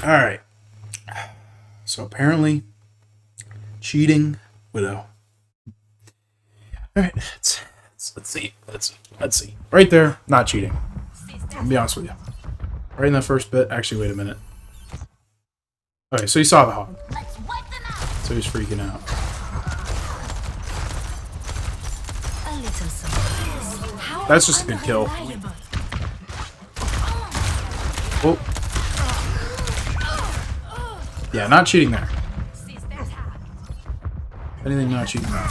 Alright. So apparently, cheating widow. Alright, let's see. Let's see. Right there, not cheating. I'll be honest with you. Right in that first bit. Actually, wait a minute. Okay, so you saw the hog. So he's freaking out. That's just a good kill. Oh. Yeah, not cheating there. Anything not cheating there.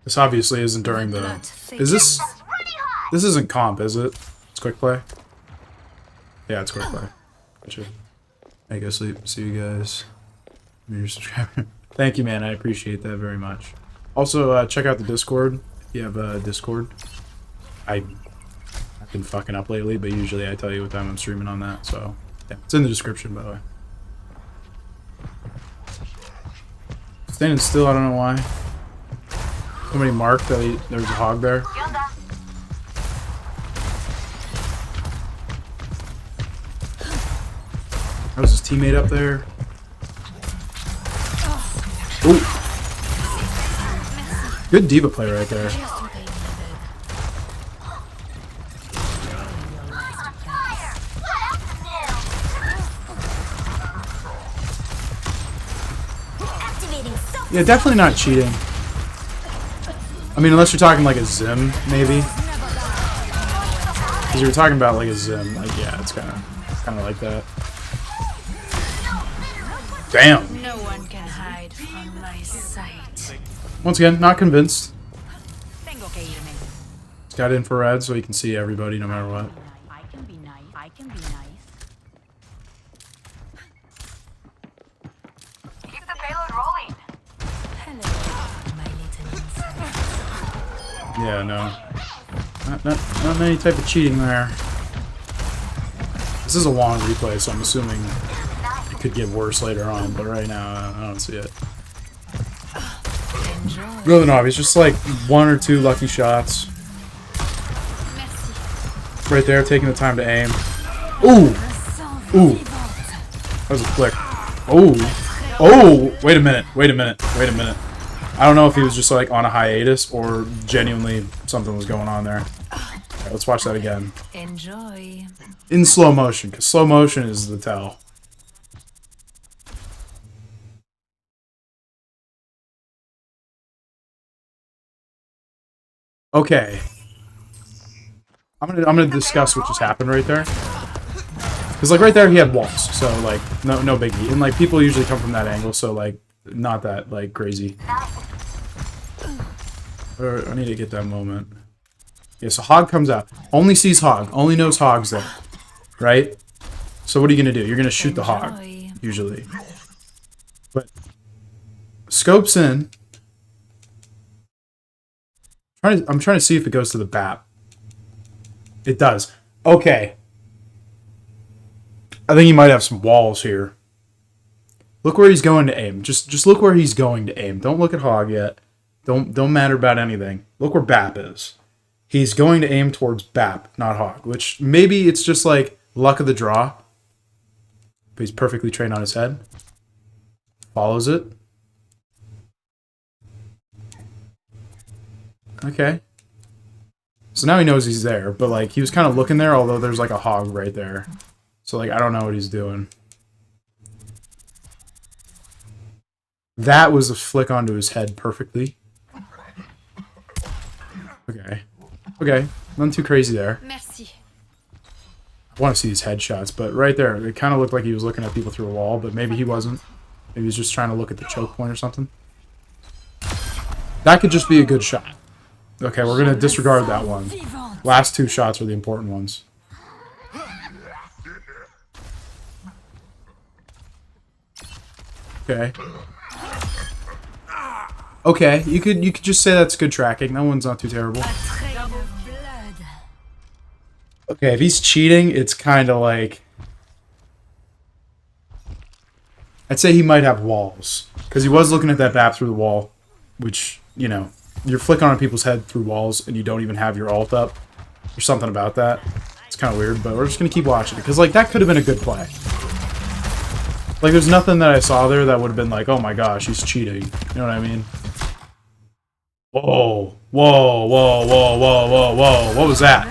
This obviously isn't during the... Is this... This isn't comp, is it? It's quick play? Yeah, it's quick play. Gotcha. I go sleep. See you guys. You're a subscriber. Thank you, man. I appreciate that very much. Also, check out the Discord. If you have a Discord. I've been fucking up lately, but usually I tell you what time I'm streaming on that, so... Yeah, it's in the description, by the way. Standing still, I don't know why. Somebody marked that there was a hog there. That was his teammate up there. Ooh. Good diva play right there. Yeah, definitely not cheating. I mean, unless you're talking like a Zim, maybe. Because you were talking about like a Zim, like yeah, it's kind of like that. Damn. No one can hide from my sight. Once again, not convinced. He's got infrared so he can see everybody no matter what. I can be nice. I can be nice. Keep the payload rolling. Hello, my little insect. Yeah, no. Not any type of cheating there. This is a long replay, so I'm assuming it could get worse later on, but right now, I don't see it. Really no, it's just like one or two lucky shots. Right there, taking the time to aim. Ooh! Ooh! That was a flick. Oh! Oh! Wait a minute, wait a minute, wait a minute. I don't know if he was just like on a hiatus or genuinely something was going on there. Alright, let's watch that again. Enjoy. In slow motion, because slow motion is the tell. Okay. I'm gonna discuss what just happened right there. Cause like right there he had walls, so like no biggie. And like people usually come from that angle, so like not that like crazy. I need to get that moment. Yeah, so Hog comes out. Only sees Hog. Only knows Hog's there. Right? So what are you gonna do? You're gonna shoot the Hog, usually. But scopes in. I'm trying to see if it goes to the BAP. It does. Okay. I think he might have some walls here. Look where he's going to aim. Just look where he's going to aim. Don't look at Hog yet. Don't matter about anything. Look where BAP is. He's going to aim towards BAP, not Hog. Which maybe it's just like luck of the draw. But he's perfectly trained on his head. Follows it. Okay. So now he knows he's there, but like he was kind of looking there, although there's like a Hog right there. So like I don't know what he's doing. That was a flick onto his head perfectly. Okay. Okay. Nothing too crazy there. Merci. I want to see these headshots, but right there, it kind of looked like he was looking at people through a wall, but maybe he wasn't. Maybe he was just trying to look at the choke point or something. That could just be a good shot. Okay, we're going to disregard that one. Last two shots are the important ones. Okay. Okay, you could just say that's good tracking. That one's not too terrible. Okay, if he's cheating, it's kind of like... I'd say he might have walls. Because he was looking at that BAP through the wall. Which, you know, you're flicking on people's head through walls and you don't even have your ult up. There's something about that. It's kind of weird, but we're just gonna keep watching it because like that could have been a good play. Like there's nothing that I saw there that would have been like, oh my gosh, he's cheating. You know what I mean? Whoa, whoa, whoa, whoa, whoa, whoa, whoa! What was that?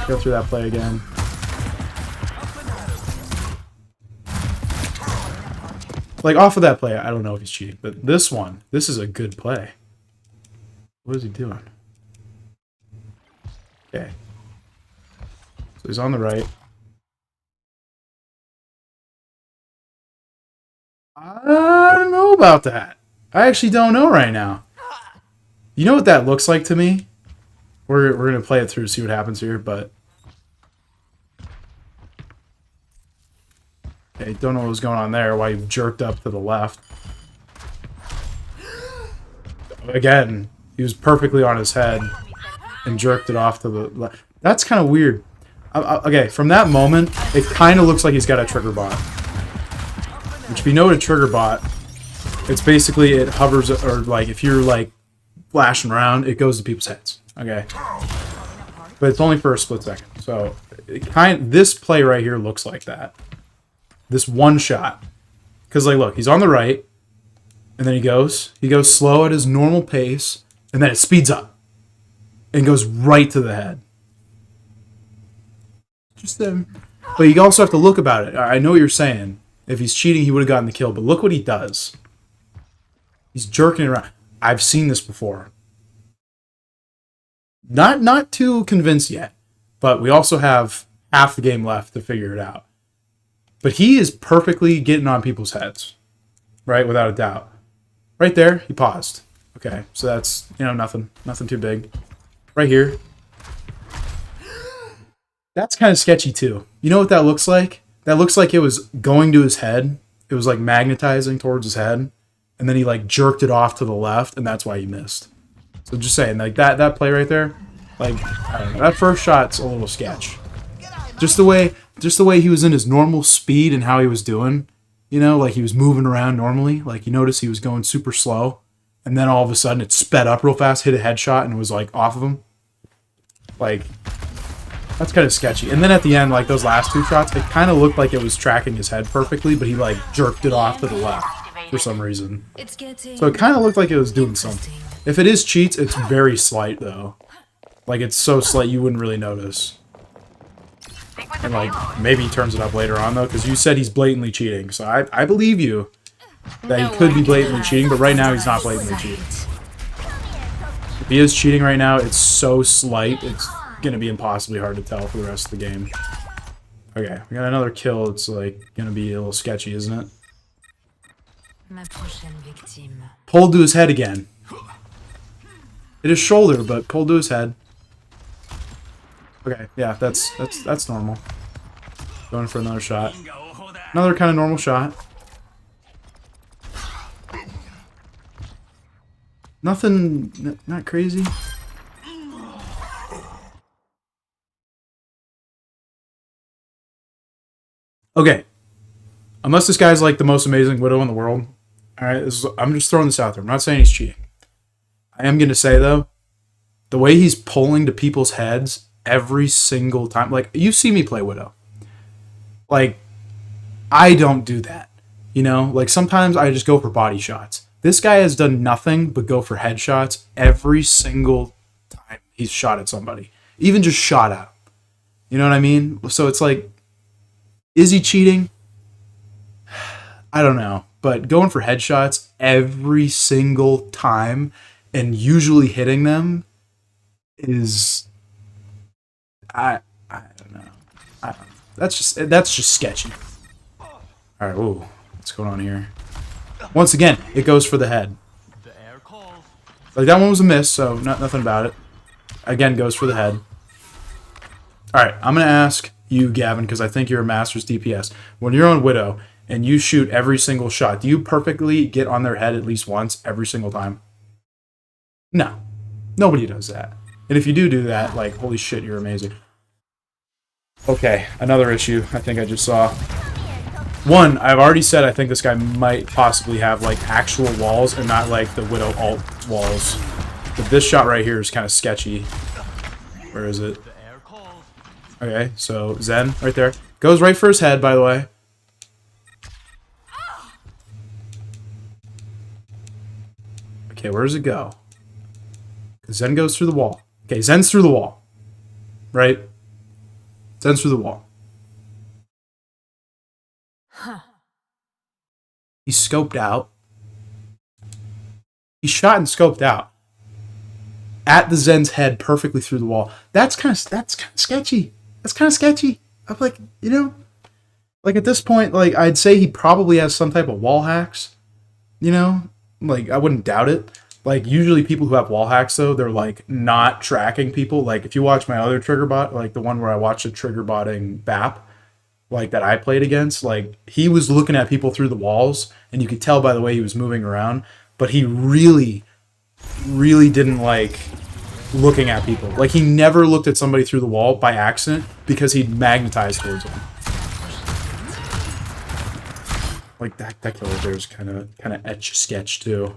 Go through that play again. Like, off of that play, I don't know if he's cheating. But this one, this is a good play. What is he doing? Okay. So he's on the right. I don't know about that. I actually don't know right now. You know what that looks like to me? We're going to play it through, see what happens here, but... Okay, don't know what was going on there, why he jerked up to the left. Again, he was perfectly on his head and jerked it off to the left. That's kind of weird. Okay, from that moment, it kind of looks like he's got a trigger bot. Which, if you know what a trigger bot, it's basically, it hovers, or like, if you're like flashing around, it goes to people's heads. Okay? But it's only for a split second. So, this play right here looks like that. This one shot. Because, like, look, he's on the right, and then he goes slow at his normal pace, and then it speeds up. And goes right to the head. Just but you also have to look about it. I know what you're saying. If he's cheating, he would have gotten the kill, but look what he does. He's jerking it around. I've seen this before. Not too convinced yet, but we also have half the game left to figure it out. But he is perfectly getting on people's heads, right? Without a doubt. Right there, he paused. Okay, so that's, you know, nothing too big. Right here. That's kind of sketchy too. You know what that looks like? That looks like it was going to his head. It was like magnetizing towards his head. And then he like jerked it off to the left, and that's why he missed. So just saying, like that play right there, like I don't know, that first shot's a little sketch. Just the way he was in his normal speed and how he was doing, you know, like he was moving around normally. Like you notice he was going super slow, and then all of a sudden it sped up real fast, hit a headshot, and was like off of him. Like that's kind of sketchy. And then at the end, like those last two shots, it kind of looked like it was tracking his head perfectly, but he like jerked it off to the left for some reason. So it kind of looked like it was doing something. If it is cheats, it's very slight though. Like it's so slight you wouldn't really notice. And like maybe he turns it up later on though, because you said he's blatantly cheating. So I believe you that he could be blatantly cheating, but right now he's not blatantly cheating. If he is cheating right now, it's so slight, it's gonna be impossibly hard to tell for the rest of the game. Okay, we got another kill. It's like gonna be a little sketchy, isn't it? Pulled to his head again. Hit his shoulder, but pulled to his head. Okay, yeah, that's normal. Going for another shot. Another kind of normal shot. Nothing, not crazy. Okay. Unless this guy's like the most amazing widow in the world. Alright, I'm just throwing this out there. I'm not saying he's cheating. I am going to say, though, the way he's pulling to people's heads every single time. Like, you see me play Widow. Like, I don't do that. You know? Like, sometimes I just go for body shots. This guy has done nothing but go for headshots every single time he's shot at somebody. Even just shot at him. You know what I mean? So it's like, is he cheating? I don't know. But going for headshots every single time and usually hitting them is... I don't know. That's just sketchy. Alright, whoa. What's going on here? Once again, it goes for the head. Like, that one was a miss, so nothing about it. Again, goes for the head. Alright, I'm going to ask you, Gavin, because I think you're a master's DPS. When you're on Widow and you shoot every single shot, do you perfectly get on their head at least once every single time? No. Nobody does that. And if you do that, like, holy shit, you're amazing. Okay, another issue I think I just saw. One, I've already said I think this guy might possibly have, like, actual walls and not, like, the Widow alt walls. But this shot right here is kind of sketchy. Where is it? Okay, so Zen right there. Goes right for his head, by the way. Okay, where does it go? Zen goes through the wall. Okay, Zen's through the wall. Right? Zen's through the wall. Huh. He's scoped out. He's shot and scoped out. At the Zen's head, perfectly through the wall. That's kind of sketchy. That's kind of sketchy. I'm like, you know, like at this point, like I'd say he probably has some type of wall hacks. You know, like I wouldn't doubt it. Like usually people who have wall hacks though, they're like not tracking people. Like if you watch my other trigger bot, like the one where I watched the trigger botting BAP, like that I played against, like he was looking at people through the walls, and you could tell by the way he was moving around. But he really didn't like looking at people. Like he never looked at somebody through the wall by accident because he'd magnetize towards them. Like that kill right there is kind of etch sketch too.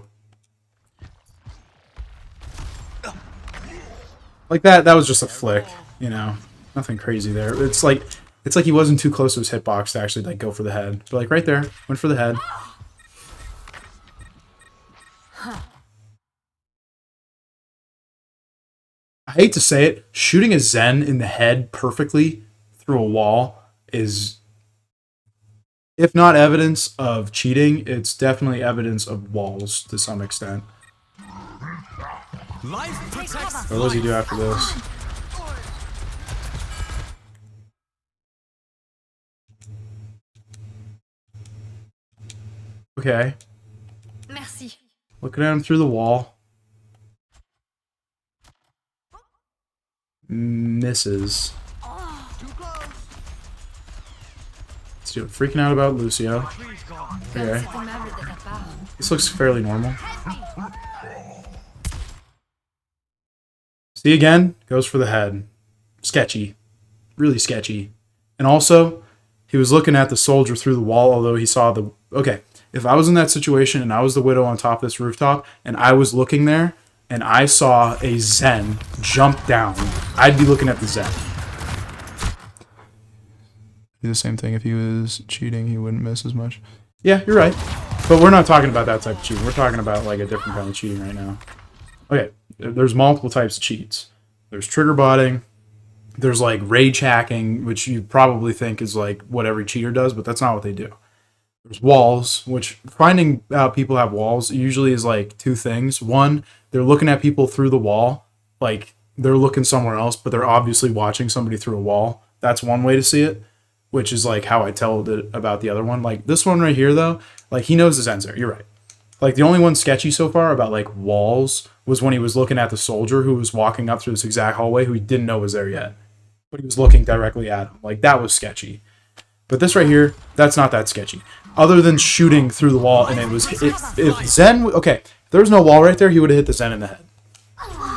Like that was just a flick, you know, nothing crazy there. It's like he wasn't too close to his hitbox to actually like go for the head. But like right there, went for the head. I hate to say it, shooting a Zen in the head perfectly through a wall is, if not evidence of cheating, it's definitely evidence of walls to some extent. What does he do after this? Okay. Merci. Looking at him through the wall. Misses. Let's do it. Freaking out about Lucio. Okay. This looks fairly normal. See again? Goes for the head. Sketchy. Really sketchy. And also, he was looking at the soldier through the wall, although he saw the... Okay, if I was in that situation and I was the widow on top of this rooftop and I was looking there and I saw a Zen jump down, I'd be looking at the Zen. Do the same thing if he was cheating, he wouldn't miss as much. Yeah, you're right. But we're not talking about that type of cheating. We're talking about like a different kind of cheating right now. Okay, there's multiple types of cheats. There's trigger botting. There's like rage hacking, which you probably think is like what every cheater does, but that's not what they do. There's walls, which finding out people have walls usually is like two things. One, they're looking at people through the wall, like they're looking somewhere else, but they're obviously watching somebody through a wall. That's one way to see it, which is like how I tell it about the other one. Like this one right here, though, like he knows the Zen's there. You're right. Like the only one sketchy so far about like walls was when he was looking at the soldier who was walking up through this exact hallway who he didn't know was there yet, but he was looking directly at him. Like that was sketchy. But this right here, that's not that sketchy. Other than shooting through the wall, and if Zen, okay, if there was no wall right there, he would have hit the Zen in the head.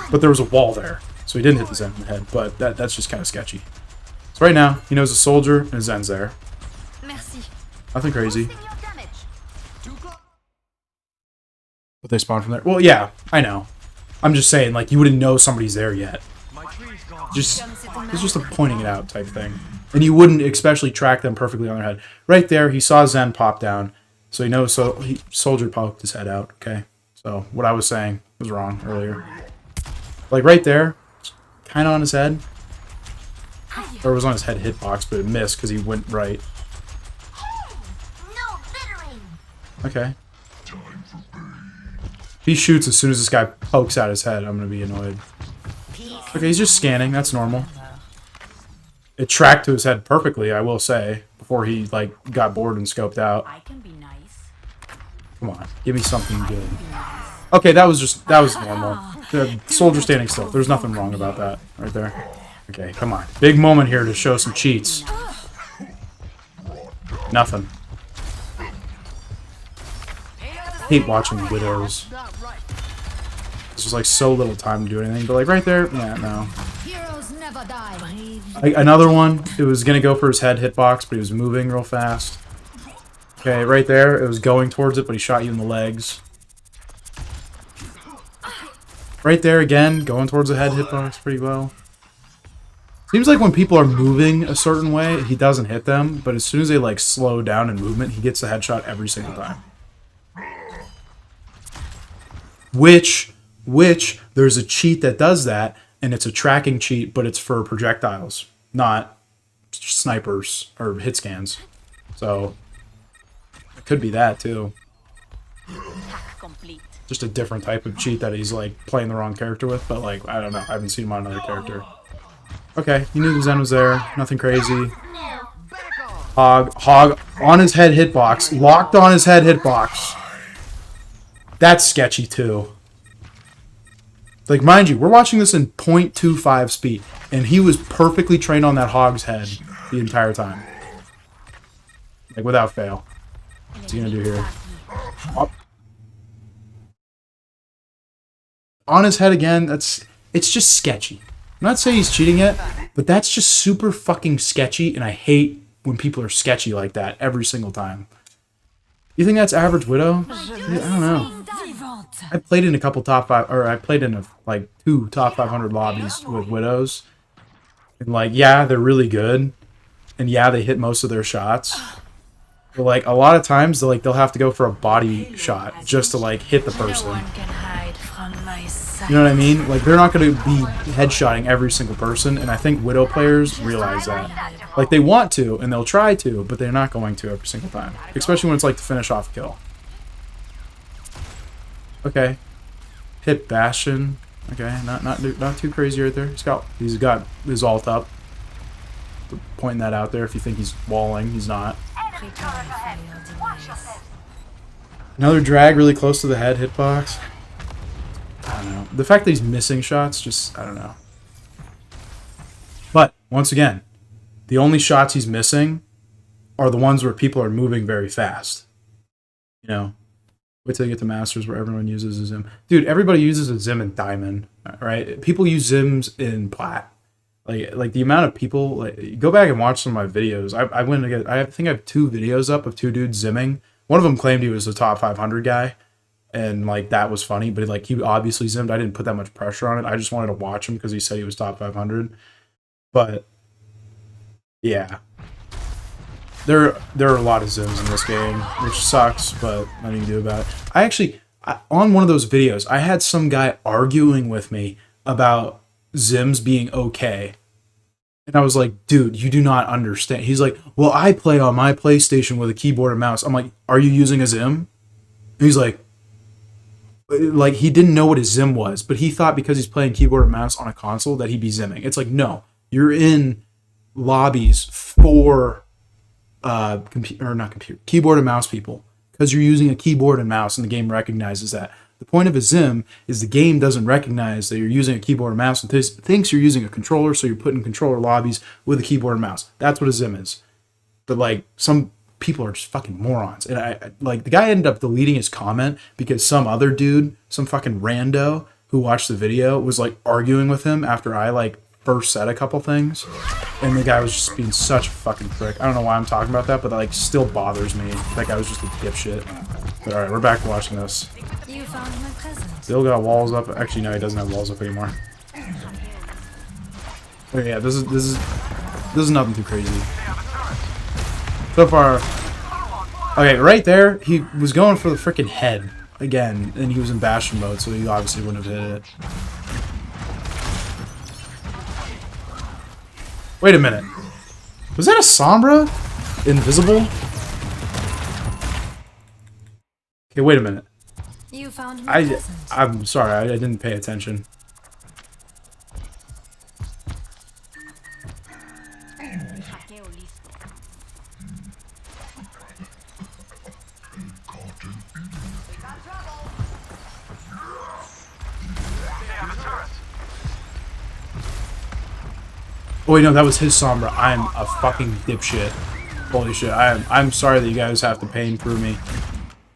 But there was a wall there, so he didn't hit the Zen in the head. But that's just kind of sketchy. So right now, he knows a soldier and a Zen's there. Nothing crazy. But they spawn from there. Well, yeah, I know. I'm just saying, like, you wouldn't know somebody's there yet. It's just a pointing it out type thing. And you wouldn't especially track them perfectly on their head. Right there, he saw Zen pop down. So he knows, soldier poked his head out, okay? So what I was saying was wrong earlier. Like right there, kind of on his head. Or it was on his head hitbox, but it missed because he went right. Okay. If he shoots as soon as this guy pokes out his head, I'm going to be annoyed. Okay, he's just scanning. That's normal. It tracked to his head perfectly, I will say, before he like got bored and scoped out. Come on, give me something good. Okay, that was normal. The soldier standing still. There's nothing wrong about that right there. Okay, come on. Big moment here to show some cheats. Nothing. Hate watching widows. There's just like so little time to do anything, but like right there, yeah, no. Another one, it was gonna go for his head hitbox, but he was moving real fast. Okay, right there, it was going towards it, but he shot you in the legs. Right there again, going towards the head hitbox pretty well. Seems like when people are moving a certain way, he doesn't hit them, but as soon as they like slow down in movement, he gets the headshot every single time. Which there's a cheat that does that, and it's a tracking cheat, but it's for projectiles, not snipers or hit scans. So it could be that too. Just a different type of cheat that he's like playing the wrong character with, but like I don't know. I haven't seen him on another character. Okay, you knew the Zen was there. Nothing crazy. Hog on his head hitbox. Locked on his head hitbox. That's sketchy too. Like, mind you, we're watching this in 0.25 speed, and he was perfectly trained on that hog's head the entire time. Like, without fail. What's he gonna do here? Up. On his head again, it's just sketchy. I'm not saying he's cheating yet, but that's just super fucking sketchy, and I hate when people are sketchy like that every single time. You think that's average Widow? I don't know. I played in a couple top 5, or I played in like 2 top 500 lobbies with Widows. And like, yeah, they're really good. And yeah, they hit most of their shots. But like, a lot of times, they'll have to go for a body shot just to like hit the person. You know what I mean? Like, they're not going to be headshotting every single person, and I think Widow players realize that. Like, they want to, and they'll try to, but they're not going to every single time. Especially when it's like to finish off a kill. Okay. Hit Bastion. Okay, not too crazy right there. He's got his ult up. Pointing that out there if you think he's walling, he's not. Another drag really close to the head hitbox. I don't know. The fact that he's missing shots, just, I don't know. But, once again, the only shots he's missing are the ones where people are moving very fast. You know? Wait till you get to Masters where everyone uses a Zim. Dude, everybody uses a Zim in Diamond, right? People use Zims in Plat. Like the amount of people, like, go back and watch some of my videos. I think I have 2 videos up of 2 dudes Zimming. One of them claimed he was a top 500 guy. And, like, that was funny, but, like, he obviously zimmed. I didn't put that much pressure on it. I just wanted to watch him because he said he was top 500. But, yeah. There are a lot of zims in this game, which sucks, but nothing you can do about it. On one of those videos, I had some guy arguing with me about zims being okay. And I was like, dude, you do not understand. He's like, well, I play on my PlayStation with a keyboard and mouse. I'm like, are you using a zim? And he's like, he didn't know what a zim was, but he thought because he's playing keyboard and mouse on a console that he'd be zimming. It's like, no, you're in lobbies for keyboard and mouse people because you're using a keyboard and mouse, and the game recognizes that. The point of a zim is the game doesn't recognize that you're using a keyboard and mouse and thinks you're using a controller, so you're putting controller lobbies with a keyboard and mouse. That's what a zim is. But like, some people are just fucking morons. And I like, the guy ended up deleting his comment because some other dude, some fucking rando who watched the video, was like arguing with him after I like first said a couple things, and the guy was just being such a fucking prick. I don't know why I'm talking about that, but that like still bothers me. That guy was just a dipshit. But all right, we're back to watching this. You found my present. Still got walls up. Actually, no, he doesn't have walls up anymore. But yeah, this is nothing too crazy. So far, okay, right there, he was going for the freaking head again, and he was in Bastion mode, so he obviously wouldn't have hit it. Wait a minute. Was that a Sombra? Invisible? Okay, wait a minute. You found my present. I'm sorry, I didn't pay attention. Oh wait, no, that was his Sombra. I'm a fucking dipshit. Holy shit, I'm sorry that you guys have to pain through me.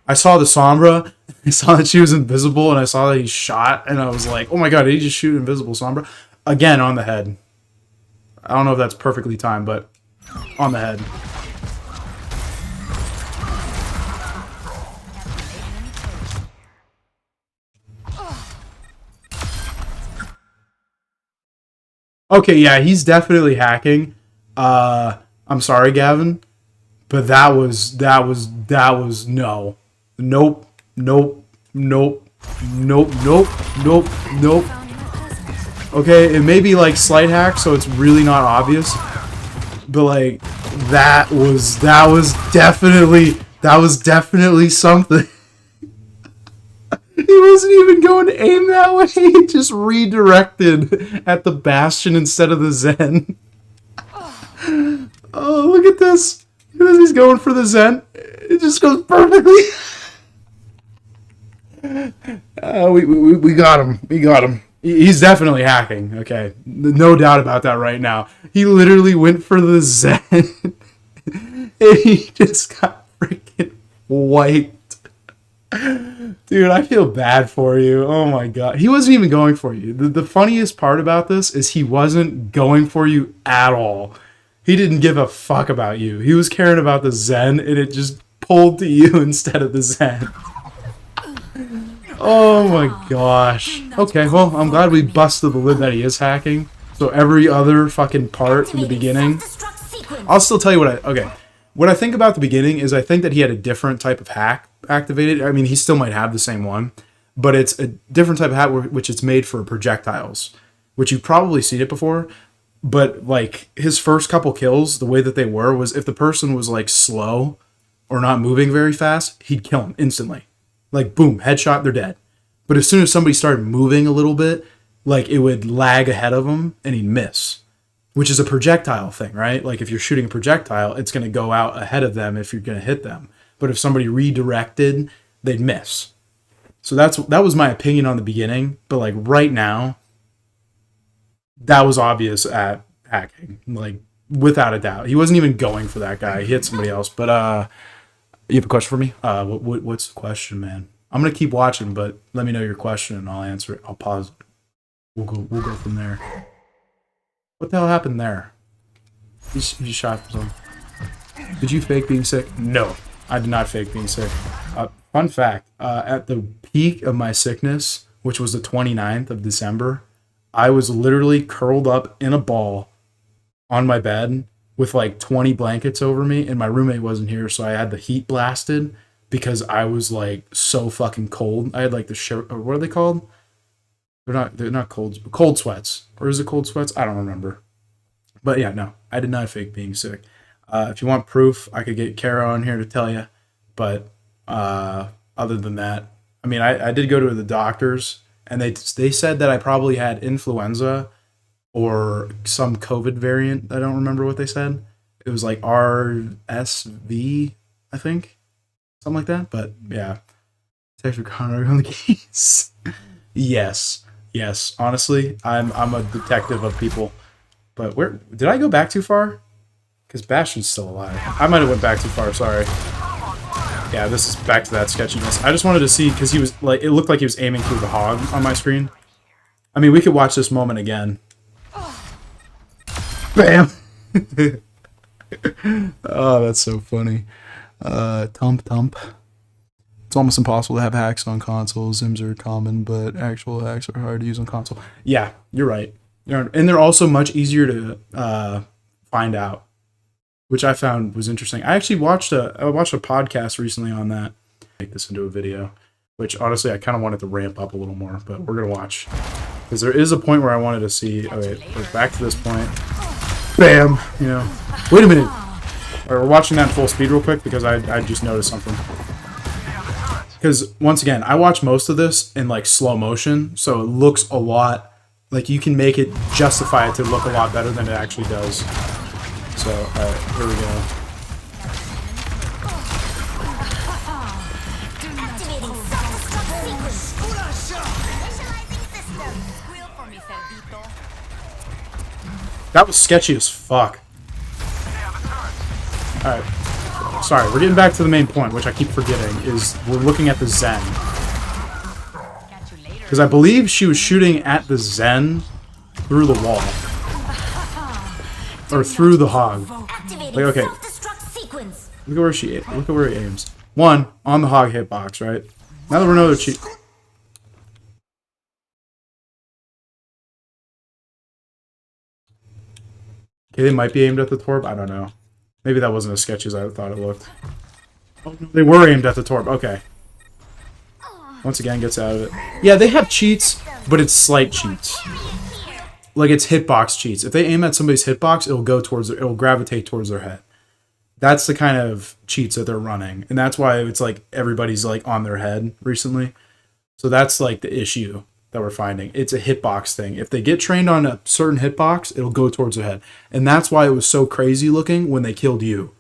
I saw the Sombra, I saw that she was invisible, and I saw that he shot, and I was like, oh my god, did he just shoot invisible Sombra? Again, on the head. I don't know if that's perfectly timed, but on the head. Okay, yeah, he's definitely hacking. I'm sorry, Gavin, but that was no. Nope. Nope. Nope. Nope. Nope. Nope. You Nope. found my present. Okay, it may be like slight hack, so it's really not obvious. But like that was definitely something. He wasn't even going to aim that way. He just redirected at the Bastion instead of the Zen. Oh, look at this. Look at this. He's going for the Zen. It just goes perfectly. We got him. We got him. He's definitely hacking. Okay. No doubt about that right now. He literally went for the Zen. And he just got freaking wiped. Dude, I feel bad for you. Oh my god. He wasn't even going for you. The funniest part about this is he wasn't going for you at all. He didn't give a fuck about you. He was caring about the Zen, and it just pulled to you instead of the Zen. Oh my gosh. Okay, well, I'm glad we busted the lid that he is hacking. So every other fucking part in the beginning... I'll still tell you what I think about the beginning is I think that he had a different type of hack activated. I mean, he still might have the same one, but it's a different type of hack which it's made for projectiles, which you've probably seen it before. But like his first couple kills, the way that they were was if the person was like slow or not moving very fast, he'd kill him instantly. Like boom, headshot, they're dead. But as soon as somebody started moving a little bit, like it would lag ahead of him and he'd miss. Which is a projectile thing, right? Like if you're shooting a projectile, it's going to go out ahead of them if you're going to hit them. But if somebody redirected, they'd miss. So that was my opinion on the beginning. But like right now, that was obvious at hacking, like without a doubt. He wasn't even going for that guy. He hit somebody else. But you have a question for me? What's the question, man? I'm gonna keep watching, but let me know your question and I'll answer it. I'll pause it. We'll go from there. What the hell happened there? He shot himself. Did you fake being sick? No, I did not fake being sick. Fun fact, at the peak of my sickness, which was the 29th of December, I was literally curled up in a ball on my bed with like 20 blankets over me, and my roommate wasn't here, so I had the heat blasted because I was like so fucking cold. I had like what are they called? They're not cold sweats. Or is it cold sweats? I don't remember. But yeah, no, I did not fake being sick. If you want proof, I could get Kara on here to tell you. But other than that, I mean, I did go to the doctors, and they said that I probably had influenza or some COVID variant. I don't remember what they said. It was like RSV, I think. Something like that. But yeah. Text for Gronarg on the case. Yes. Yes, honestly, I'm a detective of people. But where did I go back too far? Because Bastion's still alive. I might have went back too far. Sorry. Yeah, this is back to that sketchiness. I just wanted to see because he was like, it looked like he was aiming through the hog on my screen. I mean, we could watch this moment again. Bam. Oh, that's so funny. Tump. It's almost impossible to have hacks on consoles. Sims are common, but actual hacks are hard to use on console. Yeah, you're right. And they're also much easier to find out, which I found was interesting. I actually watched a podcast recently on that. Make this into a video, which honestly I kind of wanted to ramp up a little more, but we're gonna watch because there is a point where I wanted to see. Okay, we're back to this point. Bam. You know. Wait a minute. All right, we're watching that in full speed real quick because I just noticed something. Because, once again, I watch most of this in, like, slow motion, so it looks a lot... Like, you can make it justify it to look a lot better than it actually does. So, alright, here we go. That was sketchy as fuck. Alright. Sorry, we're getting back to the main point, which I keep forgetting, is we're looking at the Zen. Because I believe she was shooting at the Zen through the wall. Or through the hog. Like, okay. Look at where he aims. One, on the hog hitbox, right? Now that we know that Okay, they might be aimed at the torp. I don't know. Maybe that wasn't as sketchy as I thought it looked. Oh, no, they were aimed at the torp. Okay. Once again, gets out of it. Yeah, they have cheats, but it's slight cheats. Like, it's hitbox cheats. If they aim at somebody's hitbox, it'll gravitate towards their head. That's the kind of cheats that they're running. And that's why it's like everybody's like on their head recently. So that's like the issue that we're finding. It's a hitbox thing. If they get trained on a certain hitbox, it'll go towards their head. And that's why it was so crazy looking when they killed you.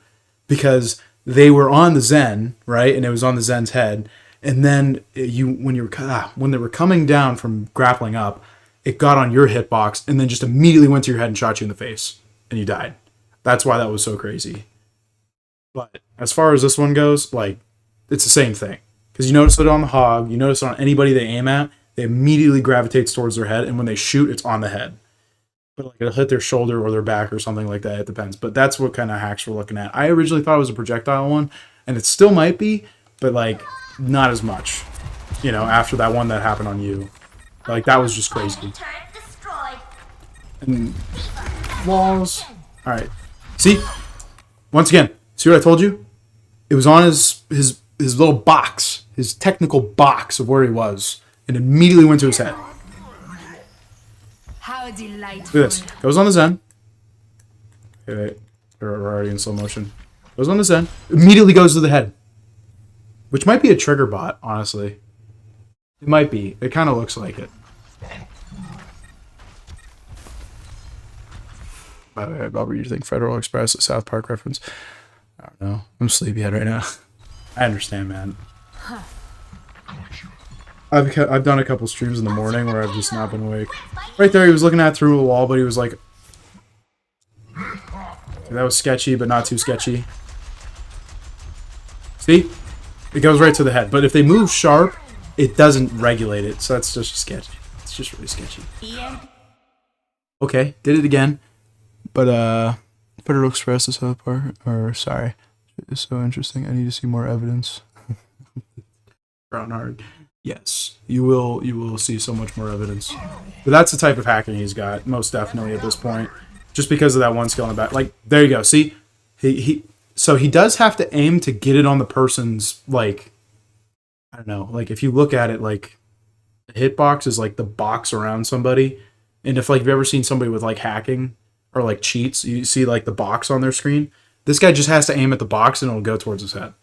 Because they were on the Zen, right? And it was on the Zen's head. And then when they were coming down from grappling up, it got on your hitbox and then just immediately went to your head and shot you in the face. And you died. That's why that was so crazy. But as far as this one goes, like, it's the same thing. Because you notice it on the hog, you notice it on anybody they aim at, they immediately gravitates towards their head, and when they shoot, it's on the head. But like it'll hit their shoulder or their back or something like that, it depends. But that's what kind of hacks we're looking at. I originally thought it was a projectile one, and it still might be, but like, not as much. You know, after that one that happened on you. Like, that was just crazy. And walls. Alright. See? Once again, see what I told you? It was on his little box, his technical box of where he was, and immediately went to his head. How delightful. Look at this. Goes on the Zen. Okay, wait. We're already in slow motion. Goes on the Zen. Immediately goes to the head. Which might be a trigger bot, honestly. It might be. It kind of looks like it. By the way, Robert, you think Federal Express a South Park reference? I don't know. I'm sleepyhead right now. I understand, man. I've done a couple streams in the morning where I've just not been awake. Right there, he was looking at through a wall, but he was like... That was sketchy, but not too sketchy. See? It goes right to the head. But if they move sharp, it doesn't regulate it. So that's just sketchy. It's just really sketchy. Okay, did it again. But, Federal Express is South Park. Or, sorry. It's so interesting. I need to see more evidence. Gronarg. Yes, you will see so much more evidence. But that's the type of hacking he's got, most definitely at this point. Just because of that one skill in the back. Like, there you go. See? So he does have to aim to get it on the person's, like, I don't know. Like, if you look at it, like, the hitbox is, like, the box around somebody. And if, like, you've ever seen somebody with, like, hacking or, like, cheats, you see, like, the box on their screen. This guy just has to aim at the box and it'll go towards his head.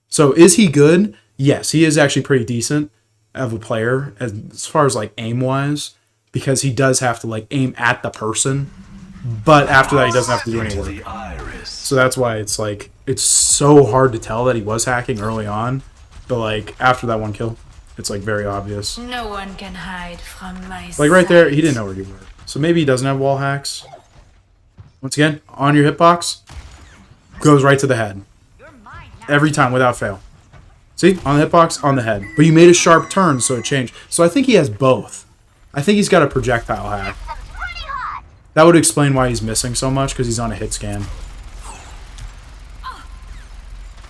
So is he good? Yes, he is actually pretty decent of a player as far as like aim wise, because he does have to like aim at the person, but after that he doesn't have to do any work. So that's why it's like it's so hard to tell that he was hacking early on, but like after that one kill, it's like very obvious. No one can hide from my Like right there, he didn't know where you were. So maybe he doesn't have wall hacks. Once again, on your hitbox, goes right to the head. Every time without fail. See? On the hitbox, on the head. But you made a sharp turn, so it changed. So I think he has both. I think he's got a projectile hack. That would explain why he's missing so much, because he's on a hit scan.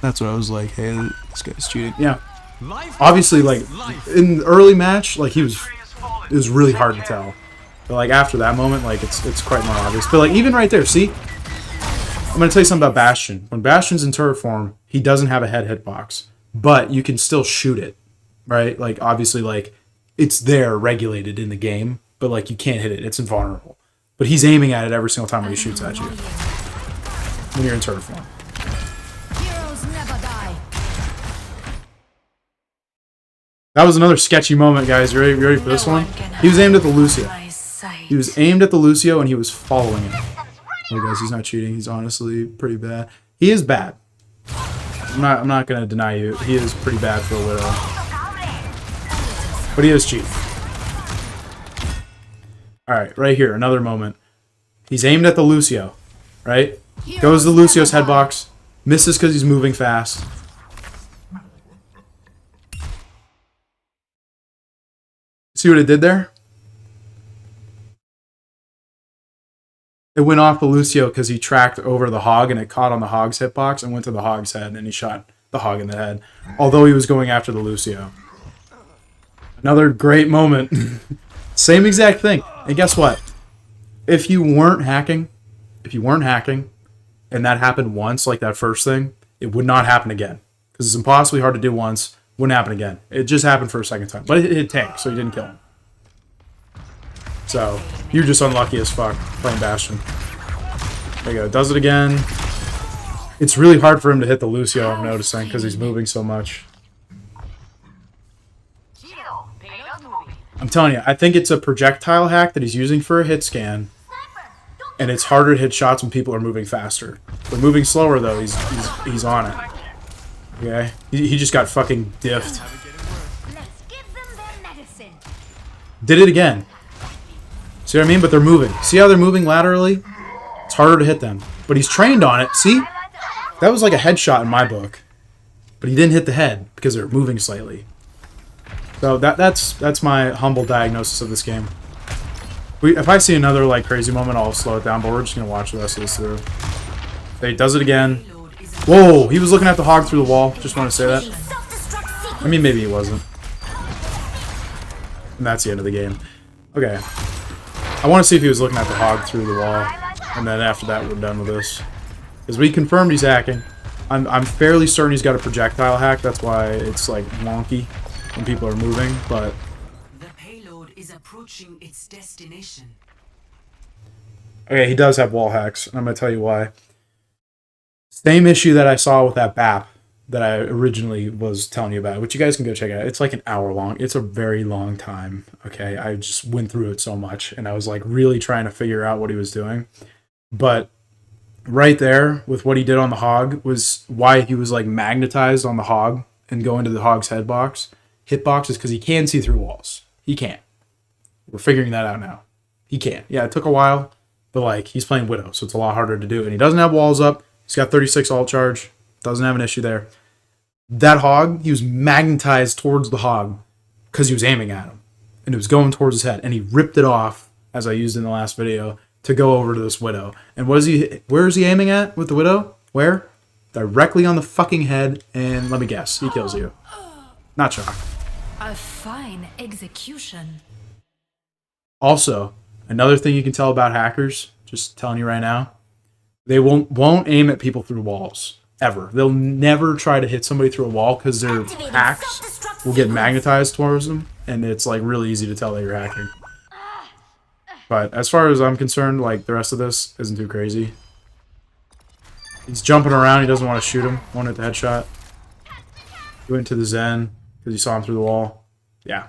That's what I was like, hey, this guy's cheating. Yeah. Obviously, like, in the early match, like, it was really hard to tell. But, like, after that moment, like, it's quite more obvious. But, like, even right there, see? I'm going to tell you something about Bastion. When Bastion's in turret form, he doesn't have a head hitbox. But you can still shoot it, right? Like, obviously, like, it's there regulated in the game, but, like, you can't hit it. It's invulnerable. But he's aiming at it every single time when he shoots at you. When you're in turret form. Heroes never die. That was another sketchy moment, guys. You ready for this one? He was aimed at the Lucio. He was aimed at the Lucio, and he was following it. Oh, guys, he's not cheating. He's honestly pretty bad. He is bad. I'm not gonna deny you. He is pretty bad for a Widow. But he is cheap. Alright, right here, another moment. He's aimed at the Lucio, right? Goes to the Lucio's headbox. Misses because he's moving fast. See what it did there? It went off the Lucio because he tracked over the hog and it caught on the hog's hitbox and went to the hog's head and he shot the hog in the head. Although he was going after the Lucio. Another great moment. Same exact thing. And guess what? If you weren't hacking if you weren't hacking, and that happened once, like that first thing, it would not happen again. Because it's impossibly hard to do once, wouldn't happen again. It just happened for a second time. But it hit tank, so you didn't kill him. So, you're just unlucky as fuck playing Bastion. There you go, does it again. It's really hard for him to hit the Lucio, I'm noticing, because he's moving so much. I'm telling you, I think it's a projectile hack that he's using for a hit scan, and it's harder to hit shots when people are moving faster. But moving slower, though, he's on it. Okay? He just got fucking diffed. Did it again. See what I mean? But they're moving. See how they're moving laterally? It's harder to hit them. But he's trained on it. See? That was like a headshot in my book. But he didn't hit the head because they're moving slightly. So that's my humble diagnosis of this game. If I see another like crazy moment, I'll slow it down, but we're just going to watch the rest of this through. He does it again. Whoa, he was looking at the hog through the wall. Just want to say that. I mean, maybe he wasn't. And that's the end of the game. Okay. I want to see if he was looking at the hog through the wall. And then after that, we're done with this. Because we confirmed he's hacking. I'm fairly certain he's got a projectile hack. That's why it's like wonky when people are moving, but the payload is approaching its destination. Okay, he does have wall hacks, and I'm gonna tell you why. Same issue that I saw with that BAP that I originally was telling you about, which you guys can go check out. It's like an hour long. It's a very long time. Okay, I just went through it so much, and I was like really trying to figure out what he was doing. But right there with what he did on the hog was why he was like magnetized on the hog and go into the hog's hitbox is because he can see through walls. He can. We're figuring that out now. He can. Yeah, it took a while, but like he's playing Widow, so it's a lot harder to do. And he doesn't have walls up. He's got 36 ult charge. Doesn't have an issue there. That hog, he was magnetized towards the hog because he was aiming at him. And it was going towards his head. And he ripped it off, as I used in the last video, to go over to this Widow. And where is he aiming at with the Widow? Where? Directly on the fucking head. And let me guess, he kills you. Not shocked. A fine execution. Also, another thing you can tell about hackers, just telling you right now, they won't aim at people through walls. Ever. They'll never try to hit somebody through a wall because their hacks will get magnetized towards them, and it's like really easy to tell that you're hacking. But as far as I'm concerned, like the rest of this isn't too crazy. He's jumping around, he doesn't want to shoot him. One at the headshot. He went to the Zen because he saw him through the wall. Yeah.